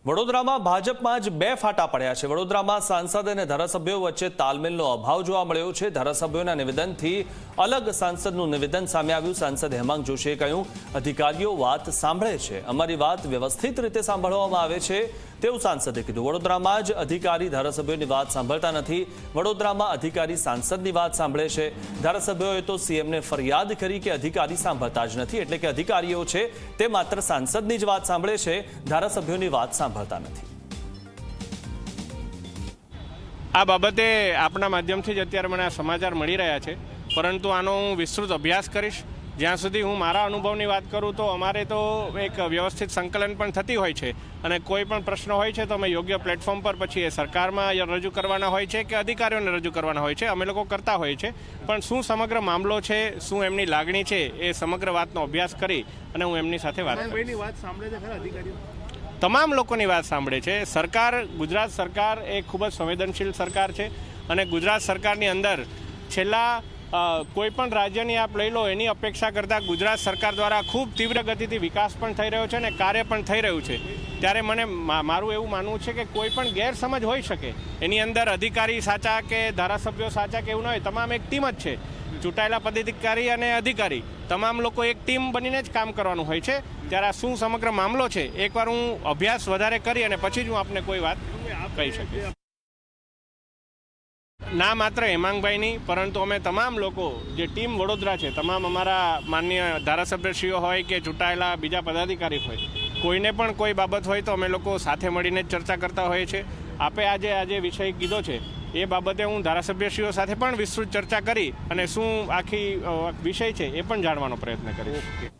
વડોદરામાં ભાજપમાં જ બે ફાટા પડ્યા છે। વડોદરામાં સાંસદ અને ધારાસભ્યો વચ્ચે તાલમેલનો અભાવ જોવા મળ્યો છે। ધારાસભ્યોના નિવેદનથી અલગ સાંસદનું નિવેદન સામે આવ્યું। સાંસદ હેમાંગ જોશીએ કહ્યું, અધિકારીઓ વાત સાંભળે છે, અમારી વાત વ્યવસ્થિત રીતે સાંભળવામાં આવે છે તેવું સાંસદે કીધું। વડોદરામાં જ અધિકારી ધારાસભ્યોની વાત સાંભળતા નથી, વડોદરામાં અધિકારી સાંસદની વાત સાંભળે છે। ધારાસભ્યોએ તો સીએમને ફરિયાદ કરી કે અધિકારી સાંભળતા જ નથી, એટલે કે અધિકારીઓ છે તે માત્ર સાંસદની જ વાત સાંભળે છે, ધારાસભ્યોની વાત સાંભળતા નથી। આ બાબતે આપના માધ્યમથી જ અત્યારે મને આ સમાચાર મળી રહ્યા છે, પરંતુ આનો હું વિસ્તૃત અભ્યાસ કરીશ। જ્યાં સુધી હું મારા અનુભવની વાત કરું તો અમારે તો એક વ્યવસ્થિત સંકલન પણ થતી હોય છે અને કોઈ પણ પ્રશ્ન હોય છે તો અમે યોગ્ય પ્લેટફોર્મ પર પછી એ સરકારમાં રજૂ કરવાના હોય છે કે અધિકારીઓને રજૂ કરવાના હોય છે, અમે લોકો કરતા હોઈએ છીએ। પણ શું સમગ્ર મામલો છે, શું એમની લાગણી છે, એ સમગ્ર વાતનો અભ્યાસ કરી અને હું એમની સાથે વાત કરીશ। તમામ લોકોની વાત સાંભળે છે સરકાર। ગુજરાત સરકાર એ ખૂબ જ સંવેદનશીલ સરકાર છે અને ગુજરાત સરકારની અંદર છેલ્લા કોઈ પણ રાજ્યની આપ લઈ લો એની અપેક્ષા કરતાં ગુજરાત સરકાર દ્વારા ખૂબ તીવ્ર ગતિથી વિકાસ પણ થઈ રહ્યો છે અને કાર્ય પણ થઈ રહ્યું છે। ત્યારે મને મારું એવું માનવું છે કે કોઈ પણ ગેરસમજ હોઈ શકે, એની અંદર અધિકારી સાચા કે ધારાસભ્યો સાચા કે એવું ન હોય, તમામ એક ટીમ જ છે। ચૂંટાયેલા પદાધિકારી અને અધિકારી તમામ લોકો એક ટીમ બનીને જ કામ કરવાનું હોય છે। ત્યારે આ શું સમગ્ર મામલો છે એકવાર હું અભ્યાસ વધારે કરી અને પછી જ હું આપને કોઈ વાત કહી શકીશ। ના માત્ર હેમાંગભાઈની, પરંતુ અમે તમામ લોકો જે ટીમ વડોદરા છે, તમામ અમારા માનનીય ધારાસભ્યશ્રીઓ હોય કે ચૂંટાયેલા બીજા પદાધિકારી હોય, કોઈને પણ કોઈ બાબત હોય તો અમે લોકો સાથે મળીને જ ચર્ચા કરતા હોઈએ છીએ। આપે આજે વિષય કીધો છે એ બાબતે હું ધારાસભ્યશ્રીઓ સાથે પણ વિસ્તૃત ચર્ચા કરી અને શું આખી વિષય છે એ પણ જાણવાનો પ્રયત્ન કરીશ।